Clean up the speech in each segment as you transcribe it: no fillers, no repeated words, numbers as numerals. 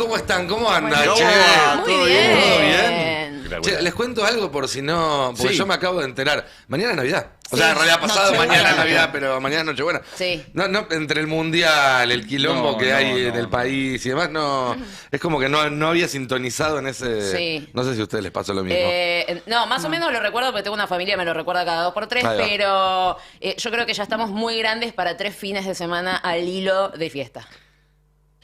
¿cómo están? ¿Cómo andan? ¿Cómo Che, va? Muy ¿todo bien. ¿Todo bien? Che, les cuento algo por si no... Porque Sí. yo me acabo de enterar. Mañana es Navidad. O Sí, sea, en realidad pasado Nochebuena. mañana es Navidad, pero mañana es Nochebuena. Sí. No, entre el mundial, el quilombo No, que no, hay no, en el no. país y demás, no... Es como que no había sintonizado en ese... Sí. No sé si a ustedes les pasó lo mismo. No, más o menos lo recuerdo porque tengo una familia, me lo recuerda cada 2 por 3, Ahí va. pero yo creo que ya estamos muy grandes para 3 fines de semana al hilo de fiesta.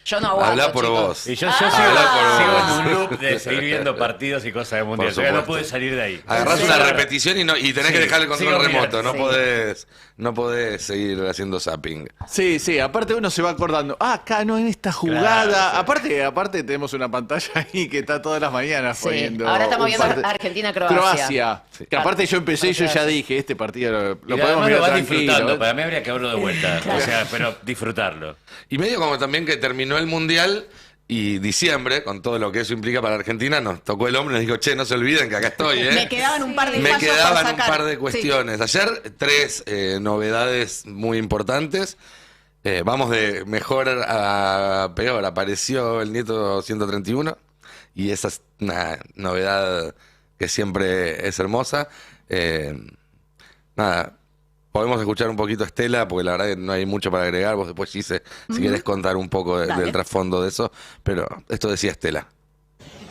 Yo no aguanto, Habla por chicos. vos. Y yo Habla sigo por en vos. un loop de seguir viendo partidos y cosas de mundial. Yo ya no supuesto. pude salir de ahí. Agarrás ¿En una serio? repetición y tenés Sí, que dejar el control sigo remoto. mirando, No podés seguir haciendo zapping. Sí, aparte uno se va acordando, acá no en esta jugada. Claro, sí. Aparte tenemos una pantalla ahí que está todas las mañanas Sí. poniendo. Ahora estamos un viendo parte- Argentina-Croacia. Croacia. Que aparte yo empecé y yo ya Partidazo. dije, este partido lo Y podemos además mirar lo vas tranquilo. disfrutando. Para mí habría que verlo de vuelta. O sea, pero disfrutarlo. Y medio como también que terminó el Mundial y diciembre, con todo lo que eso implica para Argentina, nos tocó el hombre y nos dijo, che, no se olviden que acá estoy, ¿eh? Me quedaban un par de Me fallos por quedaban un sacar. par de Sí. cuestiones. Ayer, 3 novedades muy importantes. Vamos de mejor a peor. Apareció el nieto 131 y esa es una novedad que siempre es hermosa. Nada, podemos escuchar un poquito a Estela, porque la verdad que no hay mucho para agregar. Vos después, Gise, si querés contar un poco Dale. del trasfondo de eso, pero esto decía Estela.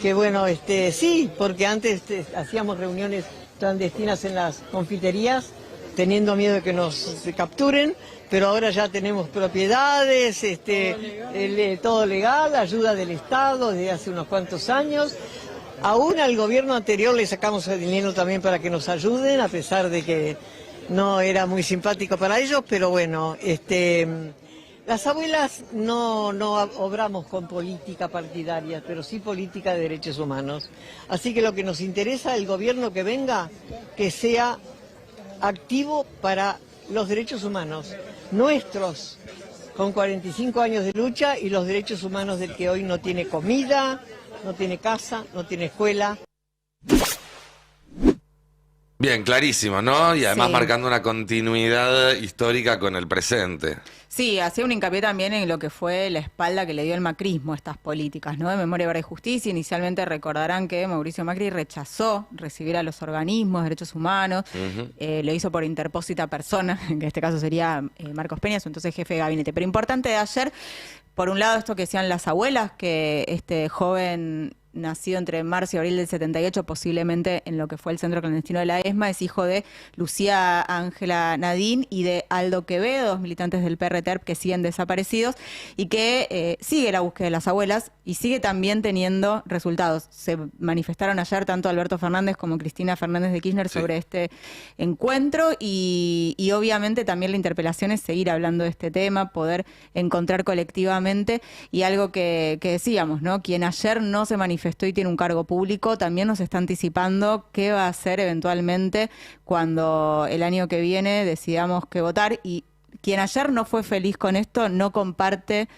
Que bueno, sí, porque antes hacíamos reuniones clandestinas en las confiterías, teniendo miedo de que nos capturen, pero ahora ya tenemos propiedades, todo legal, ayuda del Estado desde hace unos cuantos años. Aún al gobierno anterior le sacamos el dinero también para que nos ayuden, a pesar de que no era muy simpático para ellos, pero bueno, las abuelas no obramos con política partidaria, pero sí política de derechos humanos. Así que lo que nos interesa, el gobierno que venga, que sea activo para los derechos humanos, nuestros, con 45 años de lucha, y los derechos humanos del que hoy no tiene comida, no tiene casa, no tiene escuela. Bien, clarísimo, ¿no? Y además Sí. marcando una continuidad histórica con el presente. Sí, hacía un hincapié también en lo que fue la espalda que le dio el macrismo a estas políticas, ¿no? De Memoria, Verdad y Justicia. Inicialmente recordarán que Mauricio Macri rechazó recibir a los organismos de derechos humanos, lo hizo por interpósita persona, que en este caso sería Marcos Peña, su entonces jefe de gabinete. Pero importante de ayer, por un lado esto que decían las abuelas, que este joven nacido entre marzo y abril del 78, posiblemente en lo que fue el centro clandestino de la ESMA, es hijo de Lucía Ángela Nadín y de Aldo Quevedo, 2 militantes del PRTERP que siguen desaparecidos y que sigue la búsqueda de las abuelas y sigue también teniendo resultados. Se manifestaron ayer tanto Alberto Fernández como Cristina Fernández de Kirchner sobre este encuentro y obviamente también la interpelación es seguir hablando de este tema, poder encontrar colectivamente y algo que decíamos, ¿no? Quien ayer no se manifestó y tiene un cargo público, también nos está anticipando qué va a hacer eventualmente cuando el año que viene decidamos qué votar. Y quien ayer no fue feliz con esto no comparte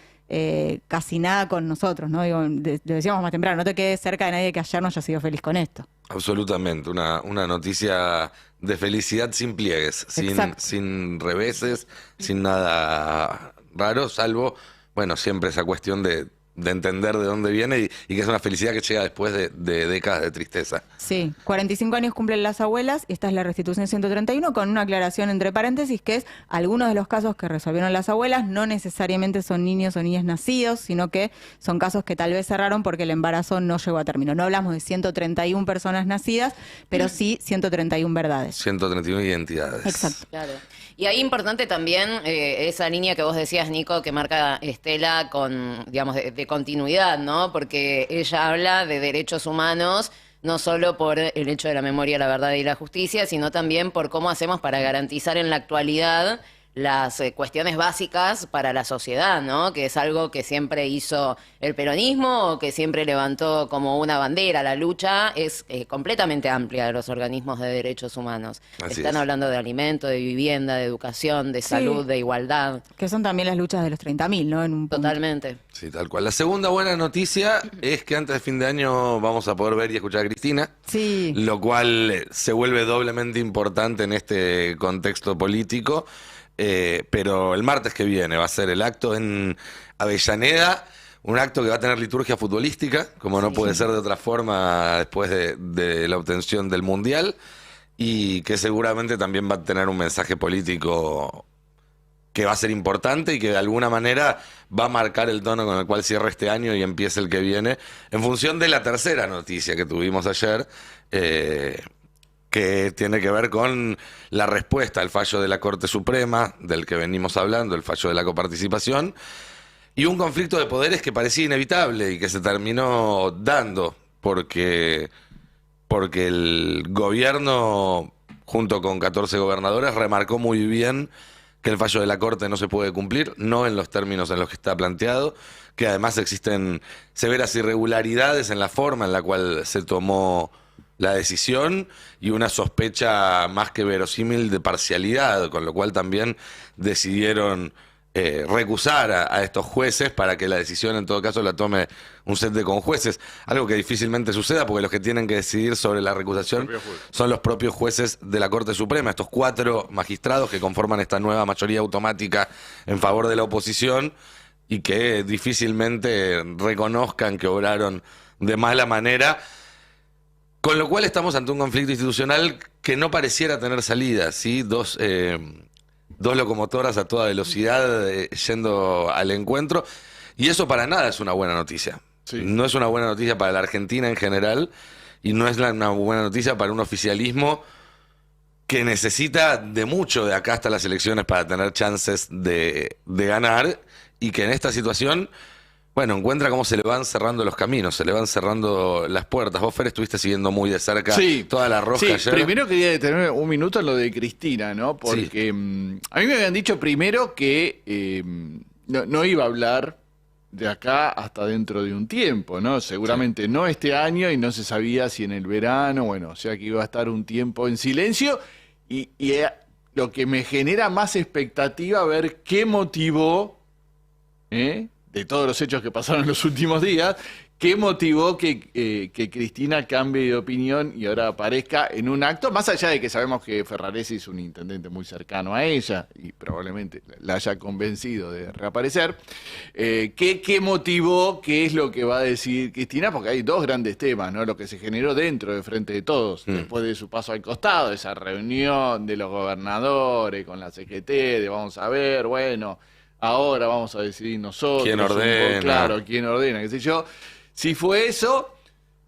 casi nada con nosotros, ¿no? Digo, lo decíamos más temprano, no te quedes cerca de nadie que ayer no haya sido feliz con esto. Absolutamente, una noticia de felicidad sin pliegues, Exacto. sin reveses, sin nada raro, salvo, bueno, siempre esa cuestión de entender de dónde viene y que es una felicidad que llega después de décadas de tristeza. Sí, 45 años cumplen las abuelas, esta es la restitución 131, con una aclaración entre paréntesis, que es algunos de los casos que resolvieron las abuelas no necesariamente son niños o niñas nacidos, sino que son casos que tal vez cerraron porque el embarazo no llegó a término. No hablamos de 131 personas nacidas, pero sí 131 verdades. 131 identidades. Exacto. Claro. Y ahí importante también esa línea que vos decías, Nico, que marca Estela con, digamos, de continuidad, ¿no? Porque ella habla de derechos humanos no solo por el hecho de la memoria, la verdad y la justicia, sino también por cómo hacemos para garantizar en la actualidad las cuestiones básicas para la sociedad, ¿no? Que es algo que siempre hizo el peronismo o que siempre levantó como una bandera. La lucha es completamente amplia de los organismos de derechos humanos. Así Están es. hablando de alimento, de vivienda, de educación, de Sí. salud, de igualdad. Que son también las luchas de los 30.000, ¿no? En un punto. Totalmente. Sí, tal cual. La segunda buena noticia es que antes de fin de año vamos a poder ver y escuchar a Cristina. Sí. Lo cual se vuelve doblemente importante en este contexto político. Pero el martes que viene va a ser el acto en Avellaneda. un acto que va a tener liturgia futbolística, como no puede ser de otra forma después de la obtención del Mundial, y que seguramente también va a tener un mensaje político que va a ser importante y que de alguna manera va a marcar el tono con el cual cierra este año y empieza el que viene, en función de la tercera noticia que tuvimos ayer, que tiene que ver con la respuesta al fallo de la Corte Suprema, del que venimos hablando, el fallo de la coparticipación, y un conflicto de poderes que parecía inevitable y que se terminó dando, porque el gobierno, junto con 14 gobernadores, remarcó muy bien que el fallo de la Corte no se puede cumplir, no en los términos en los que está planteado, que además existen severas irregularidades en la forma en la cual se tomó la decisión y una sospecha más que verosímil de parcialidad, con lo cual también decidieron recusar a estos jueces para que la decisión en todo caso la tome un set de conjueces, algo que difícilmente suceda porque los que tienen que decidir sobre la recusación son los propios jueces de la Corte Suprema, estos 4 magistrados que conforman esta nueva mayoría automática en favor de la oposición y que difícilmente reconozcan que obraron de mala manera, con lo cual estamos ante un conflicto institucional que no pareciera tener salida, ¿sí? Dos locomotoras a toda velocidad yendo al encuentro, y eso para nada es una buena noticia. Sí. No es una buena noticia para la Argentina en general y no es una buena noticia para un oficialismo que necesita de mucho de acá hasta las elecciones para tener chances de ganar, y que en esta situación, bueno, encuentra cómo se le van cerrando los caminos, se le van cerrando las puertas. Vos, Fer, estuviste siguiendo muy de cerca toda la rosca ayer. Primero quería detener un minuto en lo de Cristina, ¿no? Porque a mí me habían dicho primero que no iba a hablar de acá hasta dentro de un tiempo, ¿no? Seguramente no este año y no se sabía si en el verano, bueno, o sea que iba a estar un tiempo en silencio y lo que me genera más expectativa ver qué motivó, de todos los hechos que pasaron en los últimos días, ¿qué motivó que Cristina cambie de opinión y ahora aparezca en un acto? Más allá de que sabemos que Ferraresi es un intendente muy cercano a ella y probablemente la haya convencido de reaparecer. ¿Qué motivó? ¿Qué es lo que va a decir Cristina? Porque hay 2 grandes temas, ¿no? Lo que se generó dentro de Frente de Todos, después de su paso al costado, esa reunión de los gobernadores con la CGT, de vamos a ver, bueno, ahora vamos a decidir nosotros. ¿Quién ordena? Claro, quién ordena, qué sé yo. Si fue eso,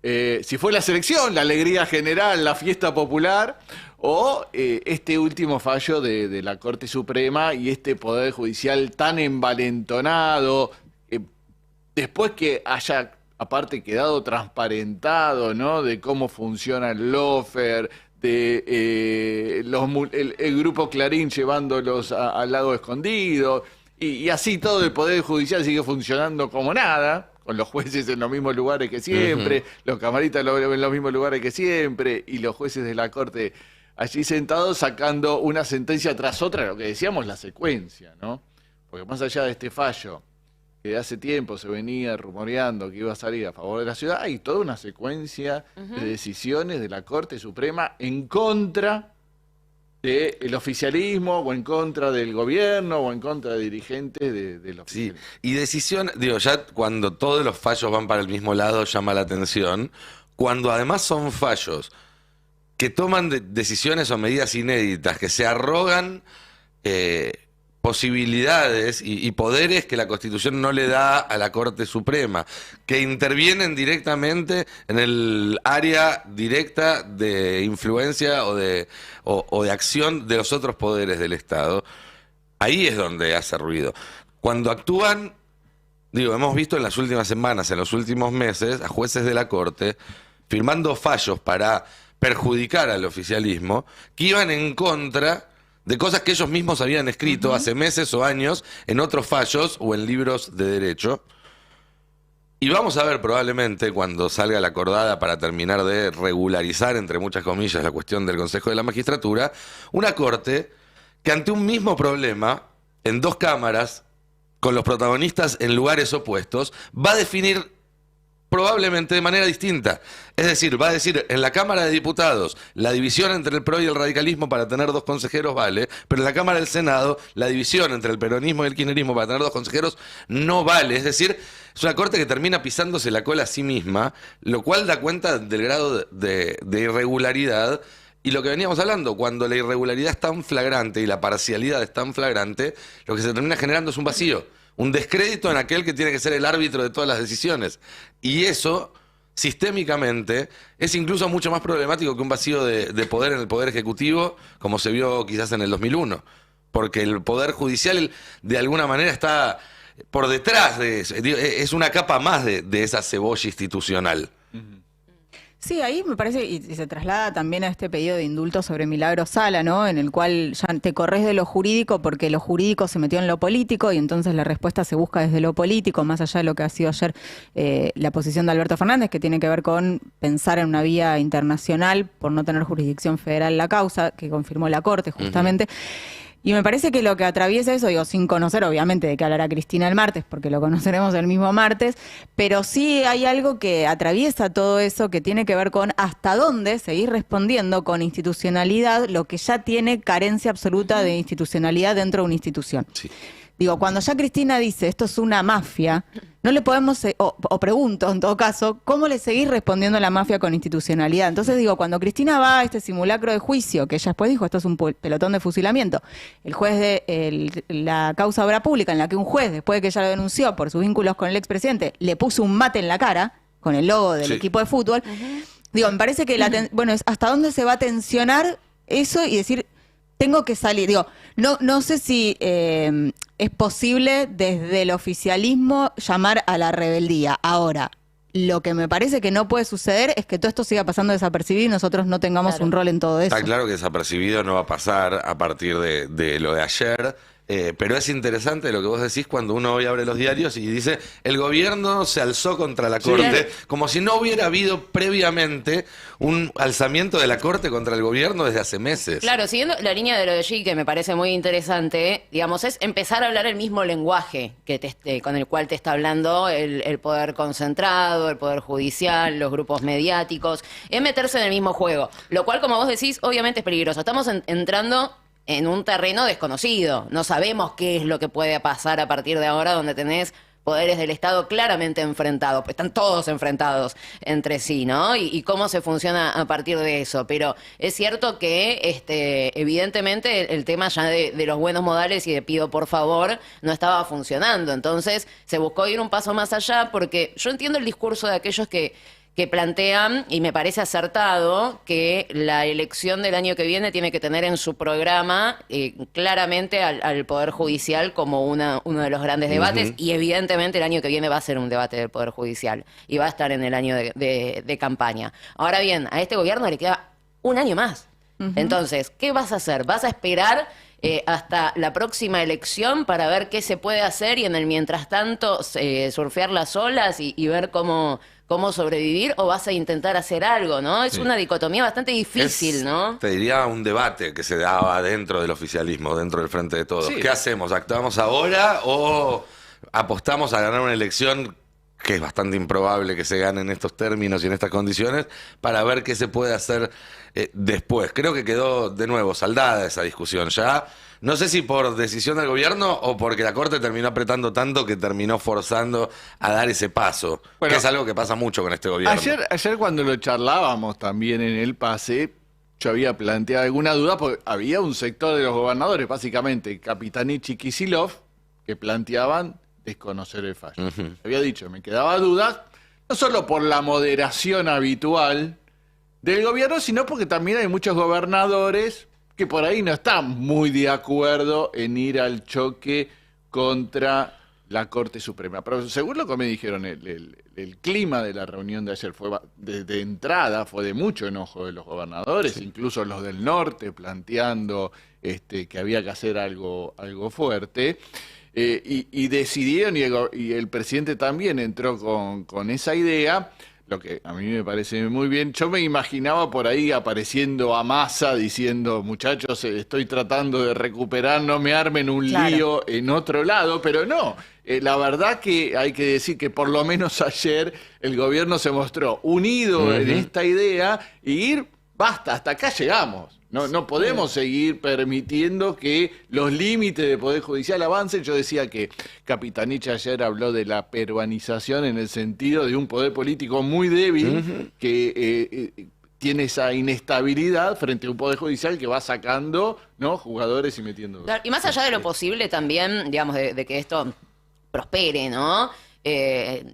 si fue la selección, la alegría general, la fiesta popular, o este último fallo de la Corte Suprema y este Poder Judicial tan envalentonado, después que haya, aparte, quedado transparentado, ¿no? De cómo funciona el lawfare, de el grupo Clarín llevándolos al lago escondido, y así todo el Poder Judicial sigue funcionando como nada, con los jueces en los mismos lugares que siempre, los camaristas en los mismos lugares que siempre, y los jueces de la Corte allí sentados sacando una sentencia tras otra, lo que decíamos, la secuencia, ¿no? Porque más allá de este fallo, que de hace tiempo se venía rumoreando que iba a salir a favor de la ciudad, hay toda una secuencia de decisiones de la Corte Suprema en contra del oficialismo, o en contra del gobierno, o en contra de dirigentes del oficialismo. Sí, y decisión, digo, ya cuando todos los fallos van para el mismo lado llama la atención, cuando además son fallos que toman decisiones o medidas inéditas, que se arrogan posibilidades y poderes que la Constitución no le da a la Corte Suprema, que intervienen directamente en el área directa de influencia o de acción de los otros poderes del Estado. Ahí es donde hace ruido. Cuando actúan, digo, hemos visto en las últimas semanas, en los últimos meses, a jueces de la Corte firmando fallos para perjudicar al oficialismo, que iban en contra de cosas que ellos mismos habían escrito hace meses o años en otros fallos o en libros de derecho. Y vamos a ver probablemente cuando salga la acordada para terminar de regularizar, entre muchas comillas, la cuestión del Consejo de la Magistratura, una Corte que ante un mismo problema, en 2 cámaras, con los protagonistas en lugares opuestos, va a definir probablemente de manera distinta. Es decir, va a decir, en la Cámara de Diputados, la división entre el PRO y el radicalismo para tener 2 consejeros vale, pero en la Cámara del Senado, la división entre el peronismo y el kirchnerismo para tener 2 consejeros no vale. Es decir, es una corte que termina pisándose la cola a sí misma, lo cual da cuenta del grado de irregularidad. Y lo que veníamos hablando, cuando la irregularidad es tan flagrante y la parcialidad es tan flagrante, lo que se termina generando es un vacío, un descrédito en aquel que tiene que ser el árbitro de todas las decisiones. Y eso, sistémicamente, es incluso mucho más problemático que un vacío de poder en el Poder Ejecutivo, como se vio quizás en el 2001. Porque el Poder Judicial, de alguna manera, está por detrás de eso. Es una capa más de esa cebolla institucional. Sí, ahí me parece, y se traslada también a este pedido de indulto sobre Milagro Sala, ¿no? En el cual ya te corres de lo jurídico porque lo jurídico se metió en lo político y entonces la respuesta se busca desde lo político, más allá de lo que ha sido ayer la posición de Alberto Fernández, que tiene que ver con pensar en una vía internacional por no tener jurisdicción federal la causa, que confirmó la Corte justamente. Y me parece que lo que atraviesa eso, digo, sin conocer obviamente de qué hablará Cristina el martes, porque lo conoceremos el mismo martes, pero sí hay algo que atraviesa todo eso que tiene que ver con hasta dónde seguir respondiendo con institucionalidad lo que ya tiene carencia absoluta de institucionalidad dentro de una institución. Sí. Digo, cuando ya Cristina dice esto es una mafia, no le podemos, o pregunto en todo caso, ¿cómo le seguís respondiendo a la mafia con institucionalidad? Entonces digo, cuando Cristina va a este simulacro de juicio, que ella después dijo esto es un pelotón de fusilamiento, el juez de la causa obra pública, en la que un juez, después de que ella lo denunció por sus vínculos con el expresidente, le puso un mate en la cara, con el logo del equipo de fútbol, digo, me parece que bueno, es hasta dónde se va a tensionar eso y decir, tengo que salir. Digo, no sé si es posible desde el oficialismo llamar a la rebeldía. Ahora, lo que me parece que no puede suceder es que todo esto siga pasando desapercibido y nosotros no tengamos un rol en todo eso. Está claro que desapercibido no va a pasar a partir de lo de ayer. Pero es interesante lo que vos decís cuando uno hoy abre los diarios y dice el gobierno se alzó contra la Corte, como si no hubiera habido previamente un alzamiento de la Corte contra el gobierno desde hace meses. Claro, siguiendo la línea de lo de G, que me parece muy interesante, digamos, es empezar a hablar el mismo lenguaje que con el cual te está hablando el poder concentrado, el poder judicial, los grupos mediáticos, es meterse en el mismo juego, lo cual, como vos decís, obviamente es peligroso. Estamos entrando en un terreno desconocido. No sabemos qué es lo que puede pasar a partir de ahora, donde tenés poderes del Estado claramente enfrentados, pues están todos enfrentados entre sí, ¿no? Y cómo se funciona a partir de eso. Pero es cierto que evidentemente el tema ya de los buenos modales y de pido por favor no estaba funcionando. Entonces se buscó ir un paso más allá, porque yo entiendo el discurso de aquellos que plantean, y me parece acertado, que la elección del año que viene tiene que tener en su programa claramente al Poder Judicial como uno de los grandes debates, y evidentemente el año que viene va a ser un debate del Poder Judicial, y va a estar en el año de campaña. Ahora bien, a este gobierno le queda un año más. Entonces, ¿qué vas a hacer? ¿Vas a esperar hasta la próxima elección para ver qué se puede hacer y en el mientras tanto surfear las olas y ver cómo sobrevivir, o vas a intentar hacer algo, ¿no? Es una dicotomía bastante difícil, ¿no? Te diría un debate que se daba dentro del oficialismo, dentro del Frente de Todos. Sí. ¿Qué hacemos? ¿Actuamos ahora o apostamos a ganar una elección que es bastante improbable que se gane en estos términos y en estas condiciones, para ver qué se puede hacer después? Creo que quedó de nuevo saldada esa discusión ya. No sé si por decisión del gobierno o porque la Corte terminó apretando tanto que terminó forzando a dar ese paso, Bueno, que es algo que pasa mucho con este gobierno. Ayer cuando lo charlábamos también en el pase, yo había planteado alguna duda, porque había un sector de los gobernadores, básicamente Capitanich y Kicillof, que planteaban desconocer el fallo. Había dicho, me quedaba dudas, no solo por la moderación habitual del gobierno, sino porque también hay muchos gobernadores que por ahí no están muy de acuerdo en ir al choque contra la Corte Suprema. Pero según lo que me dijeron, el clima de la reunión de ayer fue de entrada, fue de mucho enojo de los gobernadores, incluso los del norte, planteando que había que hacer algo fuerte. Y decidieron, y el presidente también entró con esa idea, lo que a mí me parece muy bien. Yo me imaginaba por ahí apareciendo a Massa diciendo, muchachos, estoy tratando de recuperar, no me armen un Claro. lío en otro lado, pero no. La verdad que hay que decir que por lo menos ayer el gobierno se mostró unido en esta idea y ir, basta, hasta acá llegamos. No podemos seguir permitiendo que los límites del Poder Judicial avancen. Yo decía que Capitanich ayer habló de la peruanización en el sentido de un poder político muy débil que tiene esa inestabilidad frente a un Poder Judicial que va sacando, ¿no?, jugadores y metiendo... Claro, y más allá de lo posible también, digamos, de que esto prospere, ¿no?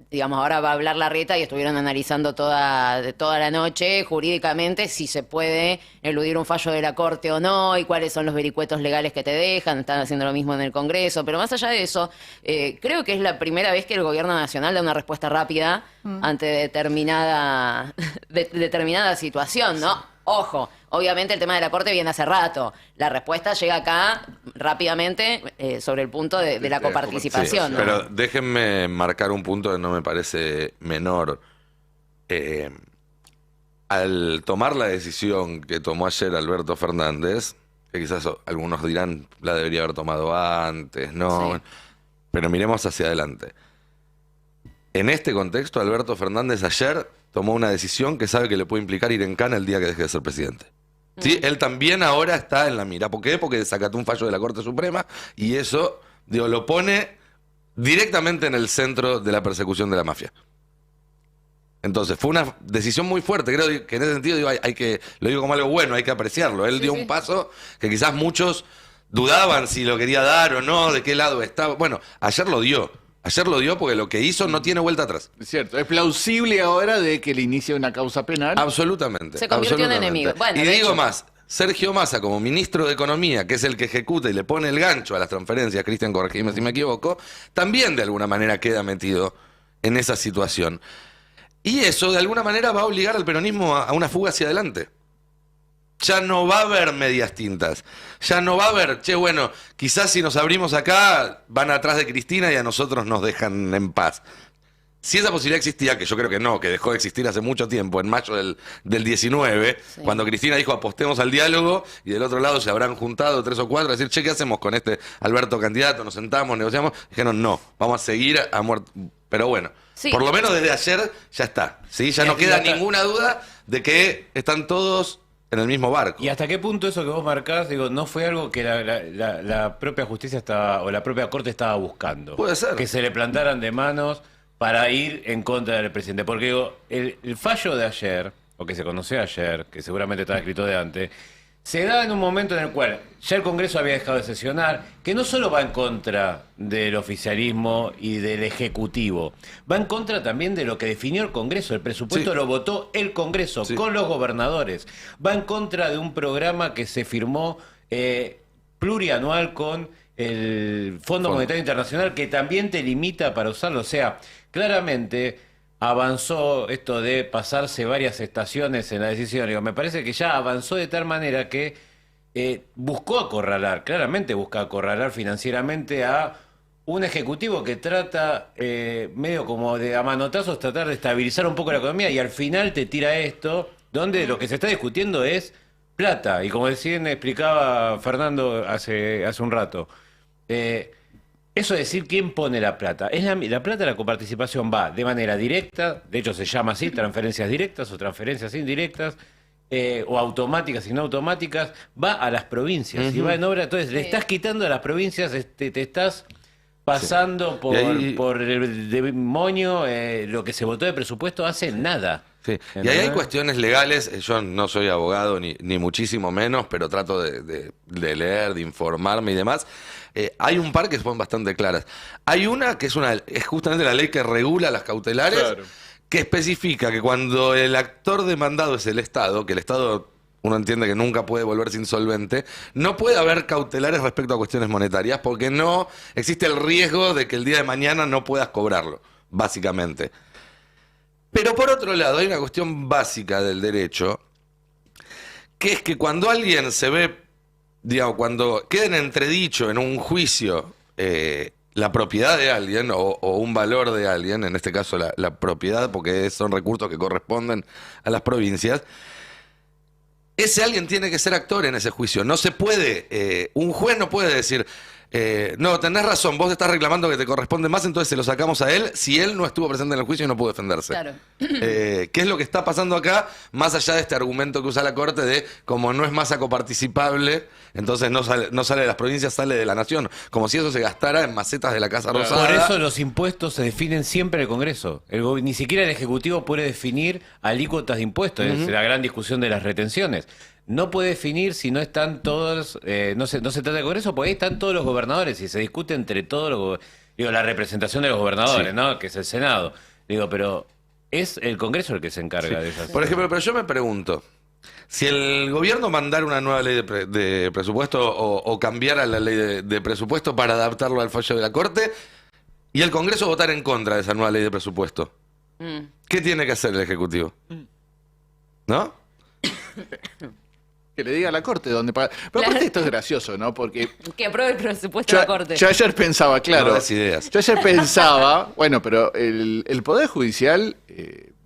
Digamos, ahora va a hablar Larreta y estuvieron analizando toda la noche jurídicamente si se puede eludir un fallo de la Corte o no y cuáles son los vericuetos legales que te dejan. Están haciendo lo mismo en el Congreso, pero más allá de eso, creo que es la primera vez que el Gobierno Nacional da una respuesta rápida ante determinada situación, ¿no? Ojo, obviamente el tema de la Corte viene hace rato. La respuesta llega acá rápidamente sobre el punto de la coparticipación, Sí, ¿no? pero déjenme marcar un punto que no me parece menor. Al tomar la decisión que tomó ayer Alberto Fernández, que quizás algunos dirán la debería haber tomado antes, ¿no? Sí. Pero miremos hacia adelante. En este contexto, Alberto Fernández ayer tomó una decisión que sabe que le puede implicar ir en cana el día que deje de ser presidente. ¿Sí? Él también ahora está en la mira. ¿Por qué? Porque desacató un fallo de la Corte Suprema y eso, digo, lo pone directamente en el centro de la persecución de la mafia. Entonces, fue una decisión muy fuerte. Creo que en ese sentido digo, hay que, lo digo como algo bueno, hay que apreciarlo. Él dio un paso que quizás muchos dudaban si lo quería dar o no, de qué lado estaba. Bueno, ayer lo dio. Ayer lo dio porque lo que hizo no tiene vuelta atrás. Es cierto, es plausible ahora de que le inicie una causa penal. Absolutamente. Se convirtió en absolutamente. enemigo. Bueno, y de digo hecho. más, Sergio Massa como ministro de Economía, que es el que ejecuta y le pone el gancho a las transferencias, Cristian, corregime si me equivoco, también de alguna manera queda metido en esa situación. Y eso de alguna manera va a obligar al peronismo a una fuga hacia adelante. Ya no va a haber medias tintas. Ya no va a haber, che, bueno, quizás si nos abrimos acá, van atrás de Cristina y a nosotros nos dejan en paz. Si esa posibilidad existía, que yo creo que no, que dejó de existir hace mucho tiempo, en mayo del 19, Sí. cuando Cristina dijo apostemos al diálogo, y del otro lado se habrán juntado 3 o 4 a decir, che, ¿qué hacemos con este Alberto candidato? Nos sentamos, negociamos. Dijeron, no, vamos a seguir a muerte. Pero bueno, Sí. por lo menos desde ayer ya está. ¿Sí? Ya no Y queda hasta- ninguna duda de que están todos en el mismo barco. ¿Y hasta qué punto eso que vos marcás, digo, no fue algo que la propia justicia estaba, o la propia corte estaba buscando? Puede ser. Que se le plantaran de manos para ir en contra del presidente. Porque digo, el fallo de ayer, o que se conoció ayer, que seguramente estaba escrito de antes, se da en un momento en el cual ya el Congreso había dejado de sesionar, que no solo va en contra del oficialismo y del Ejecutivo, va en contra también de lo que definió el Congreso. El presupuesto Sí. lo votó el Congreso Sí. con los gobernadores. Va en contra de un programa que se firmó plurianual con el Fondo Monetario Internacional, que también te limita para usarlo. O sea, claramente avanzó esto de pasarse varias estaciones en la decisión. Digo, me parece que ya avanzó de tal manera que buscó acorralar, claramente busca acorralar financieramente a un ejecutivo que trata medio como de a manotazos tratar de estabilizar un poco la economía y al final te tira esto, donde lo que se está discutiendo es plata. Y como decían, explicaba Fernando hace un rato, eso de decir quién pone la plata. La plata de la coparticipación va de manera directa, de hecho se llama así, transferencias directas o transferencias indirectas, o automáticas y no automáticas, va a las provincias y va en obra. Entonces le estás quitando a las provincias, te estás pasando Y ahí- por el demonio, lo que se votó de presupuesto hace nada. Sí. Y ahí ¿Entendés? hay cuestiones legales, yo no soy abogado ni muchísimo menos, pero trato de leer, de informarme y demás. Hay un par que son bastante claras. Hay una que es justamente la ley que regula las cautelares, Claro. que especifica que cuando el actor demandado es el Estado, que el Estado uno entiende que nunca puede volverse insolvente, no puede haber cautelares respecto a cuestiones monetarias porque no existe el riesgo de que el día de mañana no puedas cobrarlo, básicamente. Pero por otro lado, hay una cuestión básica del derecho, que es que cuando alguien se ve, digamos, cuando queda en entredicho en un juicio la propiedad de alguien o un valor de alguien, en este caso la propiedad, porque son recursos que corresponden a las provincias, ese alguien tiene que ser actor en ese juicio. No se puede, un juez no puede decir, no, tenés razón, vos estás reclamando que te corresponde más, entonces se lo sacamos a él si él no estuvo presente en el juicio y no pudo defenderse. Claro. ¿Qué es lo que está pasando acá? Más allá de este argumento que usa la Corte de como no es masa coparticipable, entonces no sale de las provincias, sale de la nación. Como si eso se gastara en macetas de la Casa Rosada. Por eso los impuestos se definen siempre en el Congreso. Ni siquiera el Ejecutivo puede definir alícuotas de impuestos. Es la gran discusión de las retenciones. No puede definir si no están todos, no se trata de Congreso, porque ahí están todos los gobernadores y se discute entre todos los, la representación de los gobernadores, Sí. ¿no? Que es el Senado. Pero es el Congreso el que se encarga de esas. Por ejemplo, pero yo me pregunto, si el gobierno mandara una nueva ley de presupuesto o cambiara la ley de presupuesto para adaptarlo al fallo de la Corte y el Congreso votara en contra de esa nueva ley de presupuesto, ¿qué tiene que hacer el Ejecutivo? ¿No? Que le diga a la Corte dónde pagar. Pero aparte esto es gracioso, ¿no? Porque Que apruebe el presupuesto de la Corte. yo ayer pensaba, claro. No des ideas. Yo ayer pensaba, bueno, pero el Poder Judicial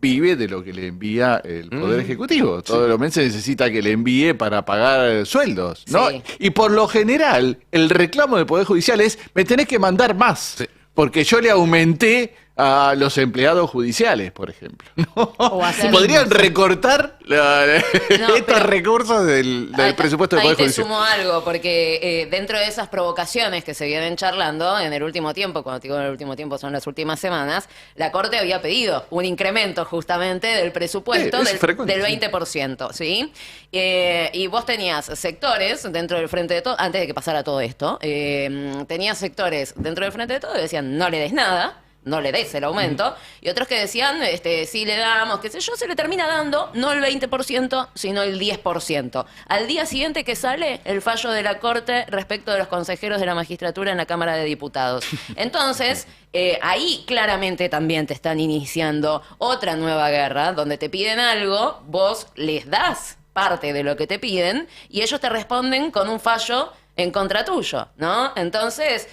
vive de lo que le envía el Poder Ejecutivo. Todos los meses necesita que le envíe para pagar sueldos, ¿no? Sí. Y por lo general, el reclamo del Poder Judicial es, me tenés que mandar más. Sí. Porque yo le aumenté a los empleados judiciales, por ejemplo. ¿No? O así Podrían mismo. recortar estos pero- recursos del presupuesto del Ahí Poder te Judicial. sumo algo, porque dentro de esas provocaciones que se vienen charlando en el último tiempo, cuando digo en el último tiempo son las últimas semanas, la Corte había pedido un incremento justamente del presupuesto Sí, es frecuente, del sí. 20%, ¿sí? Y vos tenías sectores dentro del Frente de Todos, antes de que pasara todo esto, tenías sectores dentro del Frente de Todos que decían no le des nada, no le des el aumento, y otros que decían, sí le damos, qué sé yo, se le termina dando no el 20%, sino el 10%. Al día siguiente que sale el fallo de la Corte respecto de los consejeros de la magistratura en la Cámara de Diputados. Entonces, ahí claramente también te están iniciando otra nueva guerra, donde te piden algo, vos les das parte de lo que te piden, y ellos te responden con un fallo en contra tuyo, ¿no? Entonces,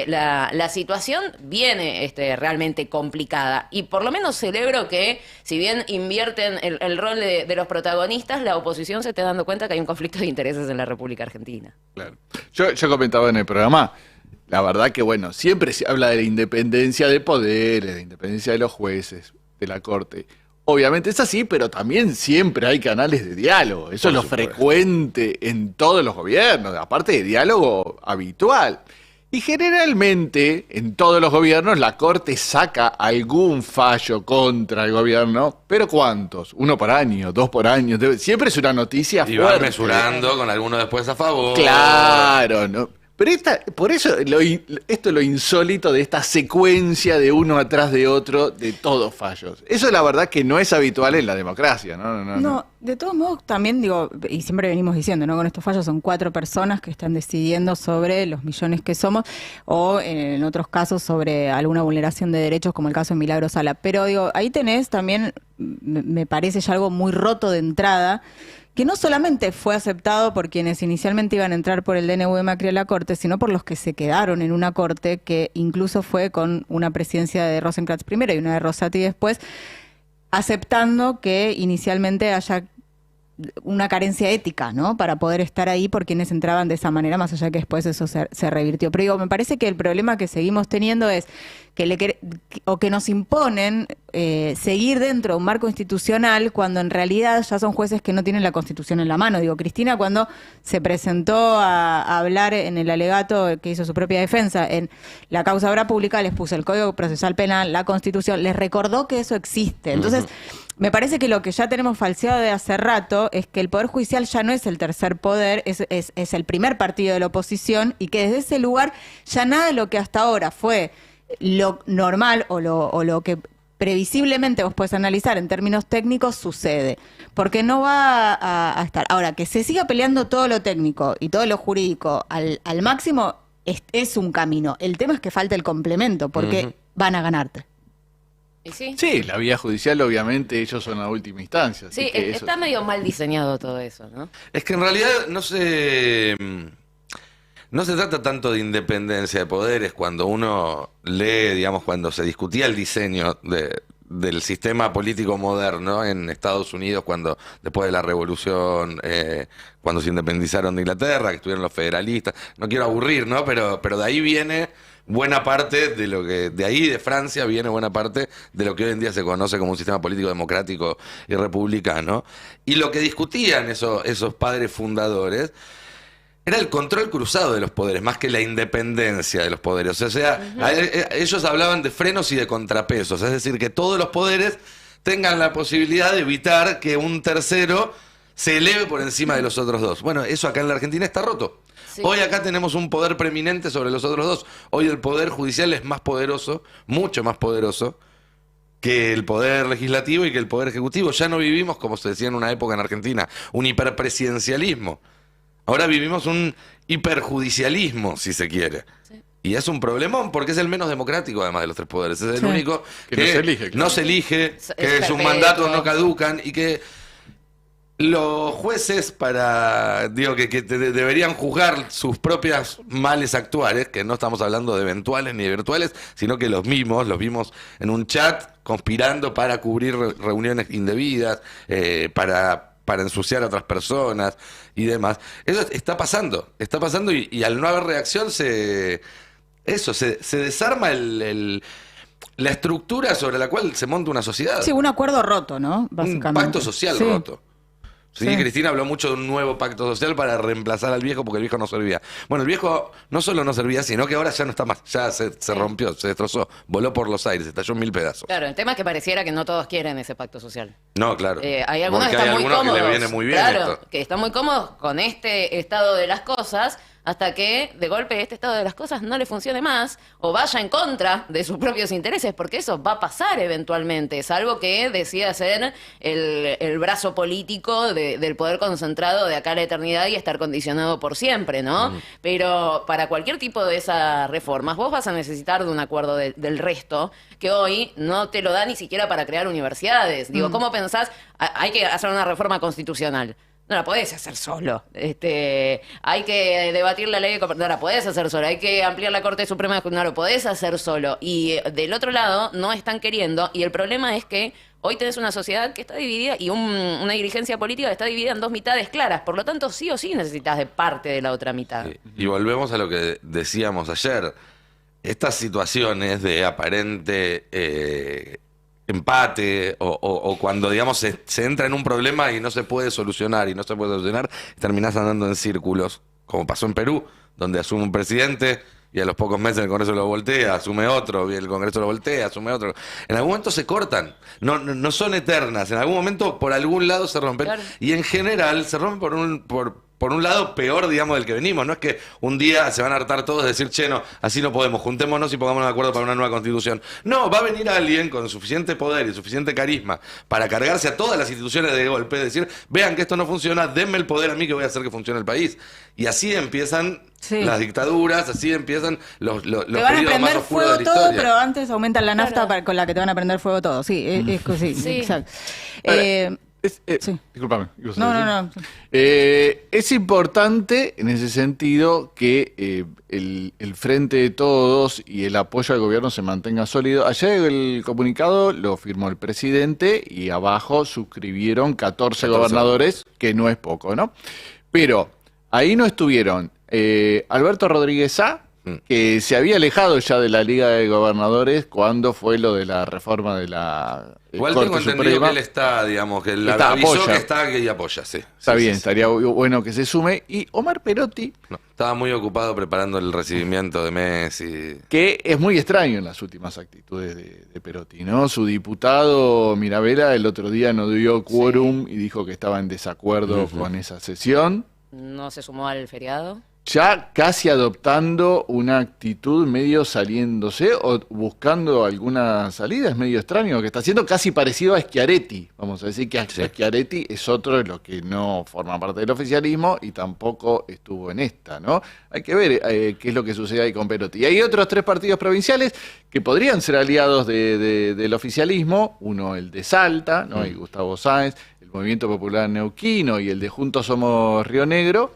la situación viene realmente complicada. Y por lo menos celebro que, si bien invierten el rol de los protagonistas, la oposición se esté dando cuenta que hay un conflicto de intereses en la República Argentina. Claro. Yo comentaba en el programa, la verdad que, bueno, siempre se habla de la independencia de poderes, de la independencia de los jueces, de la Corte. Obviamente es así, pero también siempre hay canales de diálogo. Eso es lo frecuente en todos los gobiernos, aparte de diálogo habitual. Y generalmente en todos los gobiernos la Corte saca algún fallo contra el gobierno, pero ¿cuántos? 1 por año, 2 por año. Siempre es una noticia Y van fuerte. mesurando con alguno después a favor. Claro, ¿no? Pero por eso esto es lo insólito de esta secuencia de uno atrás de otro de todos fallos. Eso la verdad que no es habitual en la democracia, ¿no? No, de todos modos también digo, y siempre venimos diciendo, ¿no? Con estos fallos son 4 personas que están decidiendo sobre los millones que somos, o en otros casos sobre alguna vulneración de derechos, como el caso de Milagro Sala. Pero digo, ahí tenés también, me parece ya algo muy roto de entrada, que no solamente fue aceptado por quienes inicialmente iban a entrar por el DNU de Macri a la Corte, sino por los que se quedaron en una Corte que incluso fue con una presidencia de Rosenkrantz primero y una de Rosati después, aceptando que inicialmente haya una carencia ética, ¿no? Para poder estar ahí por quienes entraban de esa manera, más allá que después eso se revirtió. Pero digo, me parece que el problema que seguimos teniendo es que nos imponen seguir dentro de un marco institucional cuando en realidad ya son jueces que no tienen la Constitución en la mano. Digo, Cristina cuando se presentó a hablar en el alegato que hizo su propia defensa en la causa de obra pública, les puso el Código Procesal Penal, la Constitución, les recordó que eso existe. Entonces, me parece que lo que ya tenemos falseado de hace rato es que el Poder Judicial ya no es el tercer poder, es el primer partido de la oposición, y que desde ese lugar ya nada de lo que hasta ahora fue lo normal o lo que previsiblemente vos podés analizar en términos técnicos sucede, porque no va a estar. Ahora, que se siga peleando todo lo técnico y todo lo jurídico al máximo es un camino. El tema es que falta el complemento, porque van a ganarte. ¿Y sí? Sí, la vía judicial obviamente ellos son la última instancia. así Sí, que eso- está medio mal diseñado todo eso, ¿no? Es que en realidad no no se trata tanto de independencia de poderes cuando uno lee, digamos, cuando se discutía el diseño del sistema político moderno en Estados Unidos, cuando después de la revolución, cuando se independizaron de Inglaterra, que estuvieron los federalistas. No quiero aburrir, ¿no? Pero de ahí viene buena parte de lo que, de ahí de Francia viene buena parte de lo que hoy en día se conoce como un sistema político democrático y republicano. Y lo que discutían esos padres fundadores era el control cruzado de los poderes, más que la independencia de los poderes. O sea, ellos hablaban de frenos y de contrapesos, es decir, que todos los poderes tengan la posibilidad de evitar que un tercero se eleve por encima de los otros dos. Bueno, eso acá en la Argentina está roto. Sí. Hoy acá tenemos un poder preeminente sobre los otros dos. Hoy el poder judicial es más poderoso, mucho más poderoso, que el poder legislativo y que el poder ejecutivo. Ya no vivimos, como se decía en una época en Argentina, un hiperpresidencialismo. Ahora vivimos un hiperjudicialismo, si se quiere. Sí. Y es un problemón porque es el menos democrático, además de los tres poderes. Es el Sí. único Que no se elige, claro. no se elige, Es que sus perpetuo. mandatos no caducan y que los jueces deberían juzgar sus propias males actuales, que no estamos hablando de eventuales ni de virtuales, sino que los vimos en un chat conspirando para cubrir reuniones indebidas, para ensuciar a otras personas y demás. Eso está pasando y al no haber reacción se desarma la estructura sobre la cual se monta una sociedad. Sí, un acuerdo roto, ¿no? Un Básicamente. pacto social Sí. roto. Sí, Sí. Cristina habló mucho de un nuevo pacto social para reemplazar al viejo porque el viejo no servía. Bueno, el viejo no solo no servía, sino que ahora ya no está más. Ya se rompió, se destrozó, voló por los aires, estalló en 1000 pedazos. Claro, el tema es que pareciera que no todos quieren ese pacto social. No, claro. Hay algunos Porque que están hay muy algunos cómodos. que le viene muy bien claro, esto. que están muy cómodos con este estado de las cosas hasta que de golpe este estado de las cosas no le funcione más o vaya en contra de sus propios intereses, porque eso va a pasar eventualmente, salvo que decida ser el brazo político del poder concentrado de acá a la eternidad y estar condicionado por siempre, ¿no? Pero para cualquier tipo de esas reformas vos vas a necesitar de un acuerdo del resto que hoy no te lo da ni siquiera para crear universidades. Digo, ¿cómo pensás? Hay que hacer una reforma constitucional. No la podés hacer solo. Hay que debatir la ley de no la podés hacer solo. Hay que ampliar la Corte Suprema, no lo podés hacer solo. Y del otro lado no están queriendo. Y el problema es que hoy tenés una sociedad que está dividida y una dirigencia política que está dividida en dos mitades claras. Por lo tanto, sí o sí necesitas de parte de la otra mitad. Y volvemos a lo que decíamos ayer. Estas situaciones de aparente empate o cuando, digamos, se entra en un problema y no se puede solucionar terminás andando en círculos, como pasó en Perú, donde asume un presidente y a los pocos meses el Congreso lo voltea, asume otro, y el Congreso lo voltea, asume otro. En algún momento se cortan, no son eternas, en algún momento por algún lado se rompen, Claro. y en general se rompen por un lado peor, digamos, del que venimos. No es que un día se van a hartar todos de decir, che, no, así no podemos, juntémonos y pongámonos de acuerdo para una nueva constitución. No, va a venir alguien con suficiente poder y suficiente carisma para cargarse a todas las instituciones de golpe, decir, vean que esto no funciona, denme el poder a mí que voy a hacer que funcione el país. Y así empiezan Sí. las dictaduras, así empiezan los Te van a periodos más prender oscuros de fuego la todo, historia. pero antes aumentan la nafta Claro. con la que te van a prender fuego todo. Sí, sí, Sí. exacto. Ahora, Sí. Discúlpame. ¿ibas a No, decir? no. Es importante en ese sentido que el frente de todos y el apoyo al gobierno se mantenga sólido. Ayer el comunicado lo firmó el presidente y abajo suscribieron 14 gobernadores, que no es poco, ¿no? Pero ahí no estuvieron Alberto Rodríguez Sá, que se había alejado ya de la Liga de Gobernadores cuando fue lo de la reforma de la Igual Corte tengo entendido Suprema. que él está, digamos, que él Está, avisó apoya. que está y apoya, sí. Está Sí, bien, sí, sí. estaría bueno que se sume. Y Omar Perotti, No, estaba muy ocupado preparando el recibimiento de Messi. que es muy extraño en las últimas actitudes de Perotti, ¿no? Su diputado Mirabella el otro día no dio quórum y dijo que estaba en desacuerdo con esa sesión, No se sumó al feriado. ya casi adoptando una actitud medio saliéndose o buscando alguna salida. Es medio extraño, que está haciendo casi parecido a Schiaretti. Vamos a decir que Schiaretti es otro de los que no forma parte del oficialismo y tampoco estuvo en esta, ¿no? Hay que ver qué es lo que sucede ahí con Perotti. Y hay otros 3 partidos provinciales que podrían ser aliados del oficialismo. Uno, el de Salta, ¿no? Y Gustavo Sáenz, el Movimiento Popular Neuquino y el de Juntos Somos Río Negro,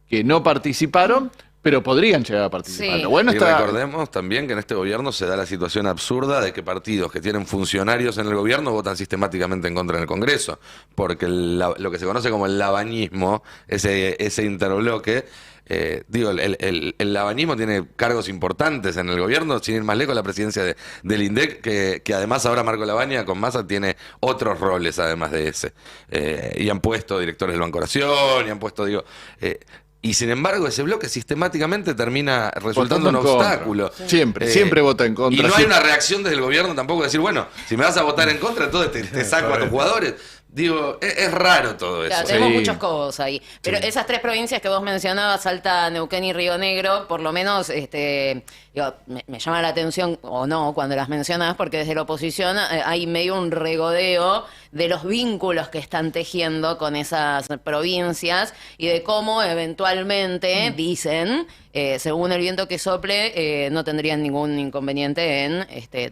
que no participaron pero podrían llegar a participar. Sí. Lo bueno Y está... recordemos también que en este gobierno se da la situación absurda de que partidos que tienen funcionarios en el gobierno votan sistemáticamente en contra en el Congreso, porque lo que se conoce como el labañismo, ese interbloque, el labañismo tiene cargos importantes en el gobierno, sin ir más lejos, la presidencia del INDEC, que además ahora Marco Labaña con Massa tiene otros roles además de ese. Y han puesto directores del Banco Nación, y han puesto, y sin embargo, ese bloque sistemáticamente termina resultando un Votando en contra. obstáculo. Siempre vota en contra. Y no Sí. hay una reacción desde el gobierno tampoco de decir, bueno, si me vas a votar en contra, entonces te saco a tus jugadores. Digo, es raro todo eso. Claro, tenemos Sí. muchos cobos ahí. Pero esas tres provincias que vos mencionabas, Salta, Neuquén y Río Negro, por lo menos me llama la atención, o no, cuando las mencionas, porque desde la oposición hay medio un regodeo de los vínculos que están tejiendo con esas provincias y de cómo eventualmente dicen, según el viento que sople, no tendrían ningún inconveniente en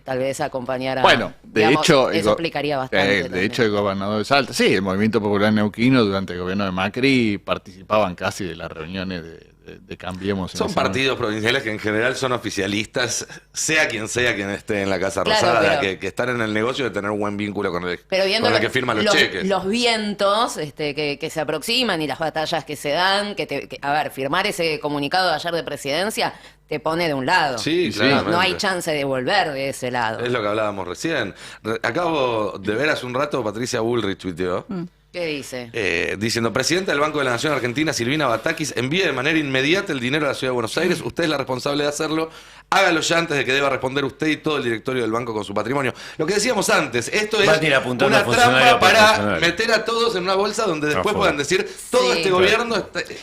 tal vez acompañar a... Bueno, de digamos, hecho... eso explicaría bastante. de también. hecho, el gobernador de Salta, sí, el Movimiento Popular Neuquino durante el gobierno de Macri participaban casi de las reuniones de Cambiemos. en Son ese partidos provinciales que en general son oficialistas, sea quien esté en la Casa Claro, Rosada, pero- que están en el negocio de tener un buen vínculo con el Pero que firman los cheques. los vientos que se aproximan y las batallas que se dan, a ver, firmar ese comunicado de ayer de presidencia te pone de un lado. Sí, Sí. claramente. No hay chance de volver de ese lado. Es lo que hablábamos recién. Acabo de ver hace un rato, Patricia Bullrich tuiteó, ¿Qué dice? diciendo, presidenta del Banco de la Nación Argentina, Silvina Batakis, envíe de manera inmediata el dinero a la Ciudad de Buenos Aires. Usted es la responsable de hacerlo. Hágalo ya antes de que deba responder usted y todo el directorio del banco con su patrimonio. Lo que decíamos antes, esto es Mati apuntando una a funcionario trampa para profesional. meter a todos en una bolsa donde después favor. puedan decir, todo Sí. este gobierno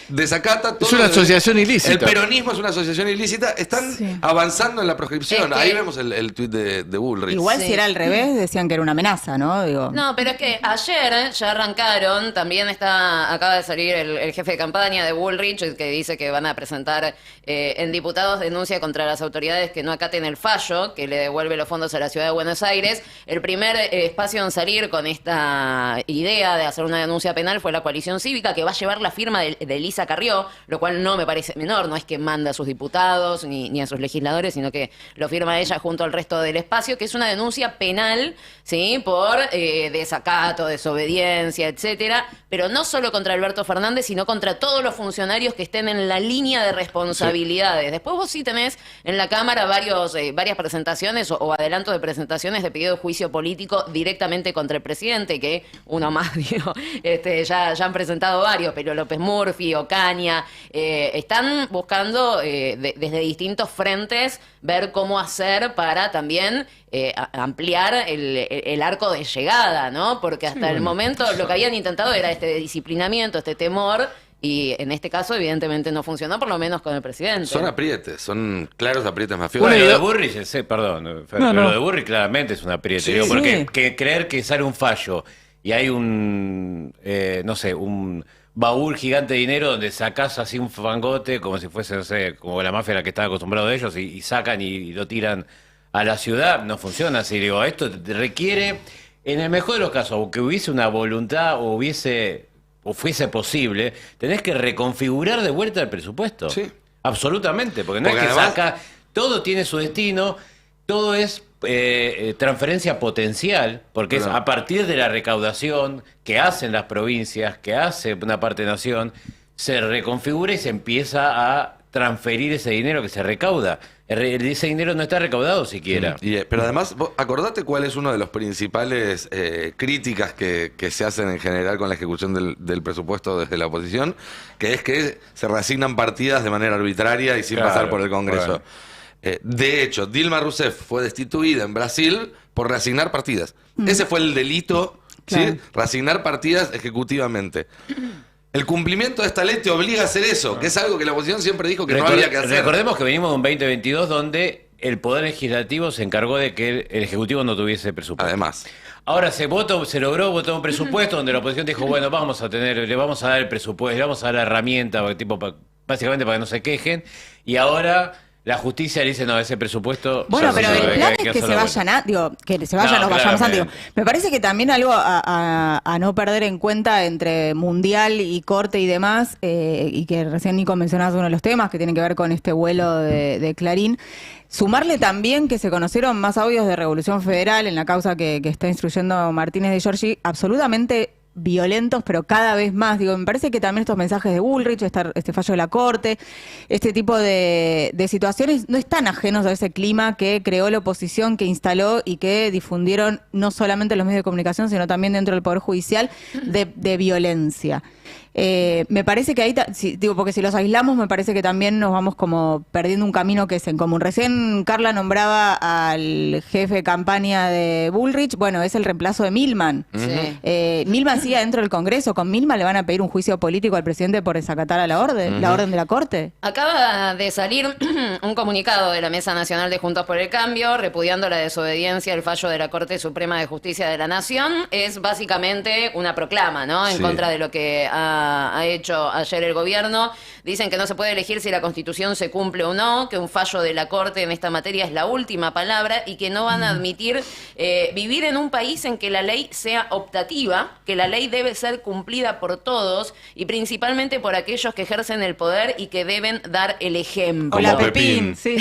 desacata todo. Es una asociación ilícita. El peronismo es una asociación ilícita. Están Sí. avanzando en la proscripción. Es que- Ahí vemos el tuit de Bullrich. Igual Sí. si era al revés, decían que era una amenaza, ¿no? Digo, No, pero es que ayer ya arrancaron, también acaba de salir el jefe de campaña de Bullrich, que dice que van a presentar en diputados denuncia contra las autoridades que no acaten el fallo, que le devuelve los fondos a la Ciudad de Buenos Aires. El primer espacio en salir con esta idea de hacer una denuncia penal fue la coalición cívica, que va a llevar la firma de Elisa Carrió, lo cual no me parece menor, no es que manda a sus diputados ni a sus legisladores, sino que lo firma ella junto al resto del espacio, que es una denuncia penal, ¿sí? Por desacato, desobediencia, etcétera, pero no solo contra Alberto Fernández, sino contra todos los funcionarios que estén en la línea de responsabilidades. Después vos sí tenés en la Cámara varias presentaciones o adelantos de presentaciones de pedido de juicio político directamente contra el presidente, que uno más, digo, ya han presentado varios, pero López Murphy, Ocaña, están buscando desde distintos frentes ver cómo hacer para también ampliar el arco de llegada, ¿no? Porque hasta el momento lo que habían intentado era este disciplinamiento, este temor, y en este caso evidentemente no funcionó, por lo menos con el presidente. Son aprietes, son claros aprietes mafiosos. Bueno, Una lo idea- de Burrich, perdón, Fer, No, pero no. lo de Burrich claramente es un apriete. Sí. Digo, porque Sí. que creer que sale un fallo y hay un baúl gigante de dinero donde sacás así un fangote como si fuese, no sé, como la mafia a la que estaba acostumbrado de ellos y sacan y lo tiran a la ciudad, no funciona así. Digo, esto requiere, en el mejor de los casos, aunque hubiese una voluntad o fuese posible, tenés que reconfigurar de vuelta el presupuesto. Sí. Absolutamente, porque no Porque es que además- saca, todo tiene su destino, todo es transferencia potencial, porque es Claro. a partir de la recaudación que hacen las provincias, que hace una parte de nación, se reconfigura y se empieza a transferir ese dinero que se recauda. Ese dinero no está recaudado siquiera. Pero además, vos acordate cuál es uno de los principales críticas que se hacen en general con la ejecución del presupuesto desde la oposición, que es que se reasignan partidas de manera arbitraria y sin Claro, pasar por el Congreso. bueno. De hecho, Dilma Rousseff fue destituida en Brasil por reasignar partidas. Ese fue el delito, Claro. ¿sí? Reasignar partidas ejecutivamente. El cumplimiento de esta ley te obliga a hacer eso, que es algo que la oposición siempre dijo que no había que hacer. Recordemos que venimos de un 2022 donde el Poder Legislativo se encargó de que el Ejecutivo no tuviese presupuesto. Además. Ahora se logró votar un presupuesto donde la oposición dijo, bueno, le vamos a dar el presupuesto, le vamos a dar la herramienta, básicamente para que no se quejen, y ahora la justicia le dice, no, ese presupuesto... Bueno, ya pero no el hay plan es que hacerlo se de vayan vuelta. que se vayan, No, nos vayamos antes. claramente. Me parece que también algo a no perder en cuenta entre Mundial y Corte y demás, y que recién Nico mencionabas uno de los temas que tiene que ver con este vuelo de Clarín. Sumarle también que se conocieron más audios de Revolución Federal en la causa que está instruyendo Martínez de Giorgi, absolutamente violentos, pero cada vez más. Digo, me parece que también estos mensajes de Bullrich, este fallo de la Corte, este tipo de situaciones no están ajenos a ese clima que creó la oposición, que instaló y que difundieron no solamente los medios de comunicación, sino también dentro del Poder Judicial de violencia. Me parece que ahí, porque si los aislamos, me parece que también nos vamos como perdiendo un camino que es en común. Recién Carla nombraba al jefe de campaña de Bullrich, bueno, es el reemplazo de Milman. Sí. Milman sigue dentro del Congreso, con Milman le van a pedir un juicio político al presidente por desacatar a la orden de la Corte. Acaba de salir un comunicado de la Mesa Nacional de Juntos por el Cambio repudiando la desobediencia al fallo de la Corte Suprema de Justicia de la Nación. Es básicamente una proclama, ¿no? En contra de lo que ha hecho ayer el gobierno. Dicen que no se puede elegir si la Constitución se cumple o no, que un fallo de la Corte en esta materia es la última palabra y que no van a admitir vivir en un país en que la ley sea optativa, que la ley debe ser cumplida por todos y principalmente por aquellos que ejercen el poder y que deben dar el ejemplo. Hola, Como Pepín. Pepín. Sí.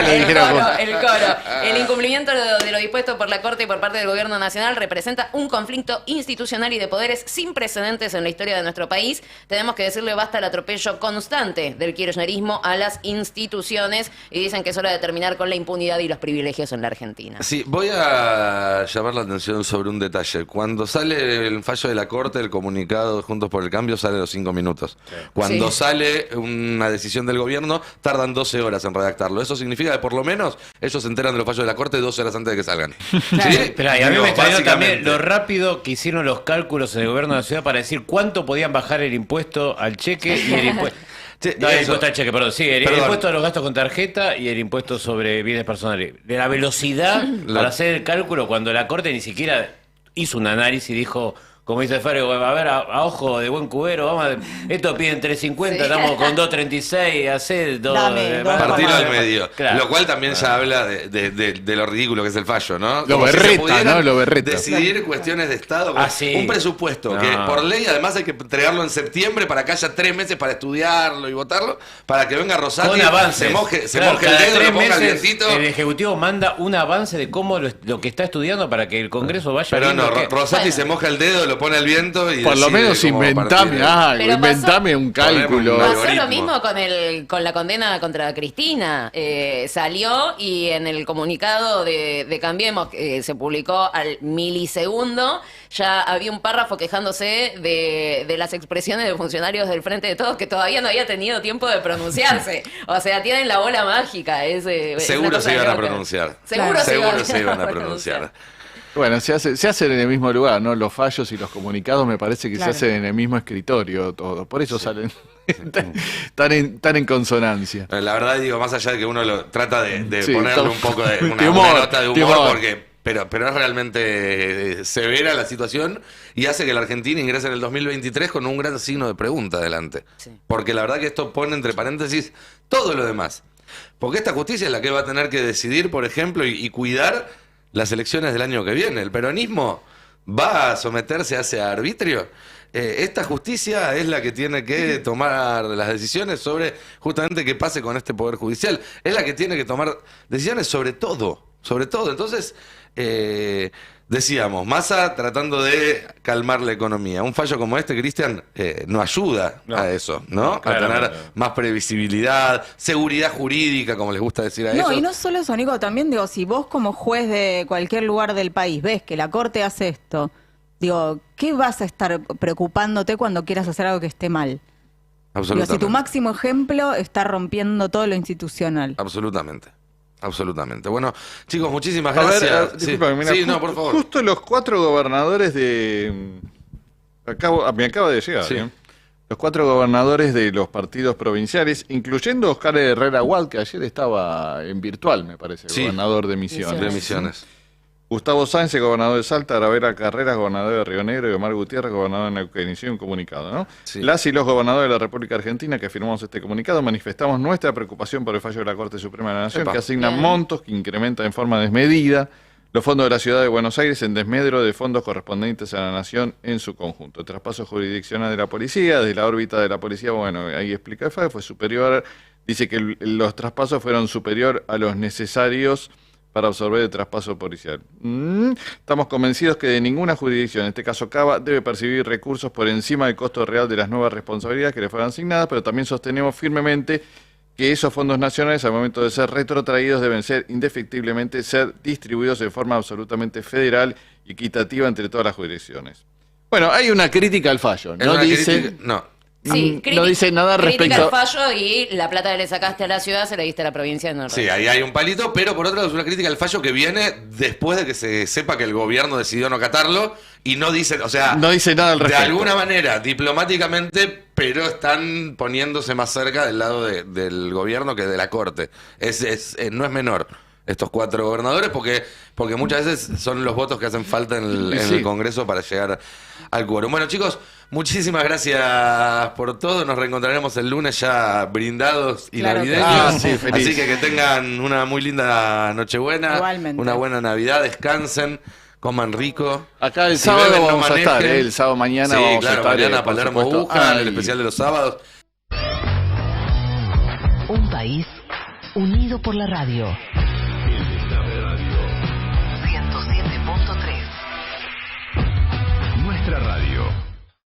Le dijeron, El coro. El incumplimiento de lo dispuesto por la Corte y por parte del Gobierno Nacional representa un conflicto institucional y de poderes sin precedentes en la historia de nuestro país. Tenemos que decirle basta al atropello constante del kirchnerismo a las instituciones y dicen que es hora de terminar con la impunidad y los privilegios en la Argentina. Sí, voy a llamar la atención sobre un detalle. Cuando sale el fallo de la Corte, el comunicado de Juntos por el Cambio sale a los 5 minutos. Cuando Sí. sale una decisión del gobierno, tardan 12 horas en redactarlo. Eso significa que por lo menos ellos se enteran de los fallos de la Corte 12 horas antes de que salgan. ¿Sí? Pero a mí Digo, me extrañó también básicamente. lo rápido que hicieron los cálculos en el gobierno de la ciudad para decir cuánto podían bajar el impuesto al cheque y el impuesto... Sí, No, el eso. impuesto al cheque, perdón. Sí, el Perdón. impuesto a los gastos con tarjeta y el impuesto sobre bienes personales. De la velocidad para hacer el cálculo cuando la Corte ni siquiera hizo un análisis y dijo, como dice Fabio, a ver, a ojo de buen cubero, vamos esto piden 3.50, Sí. estamos con 2.36, hacer Dame, dos Partirlo Vamos. al medio. Claro. Lo cual también ya habla de lo ridículo que es el fallo, ¿no? Lo Como si se berreta, pudieran ¿no? Lo berreta. decidir cuestiones de Estado. Ah, sí. Un presupuesto No. que por ley además hay que entregarlo en septiembre para que haya 3 meses para estudiarlo y votarlo, para que venga Rosati, Con avances. se moje Claro, el cada dedo, 3 lo ponga al meses vientito. el Ejecutivo manda un avance de cómo lo que está estudiando para que el Congreso vaya Pero viendo no, que- Rosati Bueno. se moja el dedo, lo pone al viento y por lo decide menos cómo inventame partir. algo, Pero pasó- inventame un cálculo. Ponemos Pasó lo algoritmo. mismo con la condena contra Cristina. Salió y en el comunicado de Cambiemos, que se publicó al milisegundo, ya había un párrafo quejándose de las expresiones de funcionarios del Frente de Todos que todavía no había tenido tiempo de pronunciarse. O sea, tienen la bola mágica. Es una Seguro cosa se iban a loca. pronunciar. Seguro se iban a pronunciar. Bueno, se hacen en el mismo lugar, ¿no? Los fallos y los comunicados me parece que Claro. se hacen en el mismo escritorio todo. Por eso salen tan en consonancia. La verdad, digo, más allá de que uno lo trata de Sí, ponerle todo- un poco de de una humor, nota de de humor, humor. pero es realmente severa la situación y hace que la Argentina ingrese en el 2023 con un gran signo de pregunta adelante. Sí. Porque la verdad que esto pone entre paréntesis todo lo demás. Porque esta justicia es la que va a tener que decidir, por ejemplo, y cuidar las elecciones del año que viene. ¿El peronismo va a someterse a ese arbitrio? Esta justicia es la que tiene que tomar las decisiones sobre justamente qué pase con este Poder Judicial. Es la que tiene que tomar decisiones sobre todo. Sobre todo. Entonces, decíamos, Massa tratando de calmar la economía. Un fallo como este, Cristian, no ayuda No. a eso, ¿no? A Claramente. tener más previsibilidad, seguridad jurídica, como les gusta decir a No, ellos. y no solo eso, Nico, también digo, si vos como juez de cualquier lugar del país ves que la Corte hace esto, digo, ¿qué vas a estar preocupándote cuando quieras hacer algo que esté mal? Digo, Absolutamente. si tu máximo ejemplo está rompiendo todo lo institucional. Absolutamente. Absolutamente. Bueno, chicos, muchísimas A ver, gracias. Sí. discúlpame, mira, Sí, no, por favor. Justo los 4 gobernadores de... me acaba de llegar, Sí. ¿eh? Los 4 gobernadores de los partidos provinciales, incluyendo Oscar Herrera Huad, que ayer estaba en virtual, me parece, Sí. gobernador de Misiones. De Misiones. Gustavo Sáenz, gobernador de Salta, Gravera Carreras, gobernador de Río Negro, y Omar Gutiérrez, gobernador de Neuquén. Hicieron un comunicado, ¿no? Sí. Las y los gobernadores de la República Argentina que firmamos este comunicado manifestamos nuestra preocupación por el fallo de la Corte Suprema de la Nación, Epa. que asigna Bien. montos que incrementan en forma desmedida los fondos de la Ciudad de Buenos Aires en desmedro de fondos correspondientes a la Nación en su conjunto. El traspaso jurisdiccional de la policía, desde la órbita de la policía, bueno, ahí explica el FAE, fue superior, dice que los traspasos fueron superior a los necesarios para absorber el traspaso policial. Estamos convencidos que de ninguna jurisdicción, en este caso Cava, debe percibir recursos por encima del costo real de las nuevas responsabilidades que le fueran asignadas, pero también sostenemos firmemente que esos fondos nacionales, al momento de ser retrotraídos, deben ser indefectiblemente ser distribuidos de forma absolutamente federal y equitativa entre todas las jurisdicciones. Bueno, hay una crítica al fallo. ¿Es No una dice, crítica? No. Sí, no dice nada crítica respecto. al fallo y la plata que le sacaste a la ciudad se la diste a la provincia de Norte. Sí, ahí hay un palito, pero por otro lado es una crítica al fallo que viene después de que se sepa que el gobierno decidió no acatarlo y no dice, o sea, No dice nada al de respecto. alguna manera, diplomáticamente, pero están poniéndose más cerca del lado del gobierno que de la corte. No es menor estos 4 gobernadores porque muchas veces son los votos que hacen falta en Sí. el Congreso para llegar al quórum. Bueno, chicos, muchísimas gracias por todo. Nos reencontraremos el lunes ya brindados y Claro que navideños. sí. Ah, sí, feliz. Así que tengan una muy linda Nochebuena, Igualmente. una buena Navidad, descansen, coman rico. Acá el Si sábado beben, no vamos a estar, manejen. el sábado mañana Sí, vamos claro, a estar. mañana por Palermo supuesto. Buscan, el Ay. especial de los sábados. Un país unido por la radio.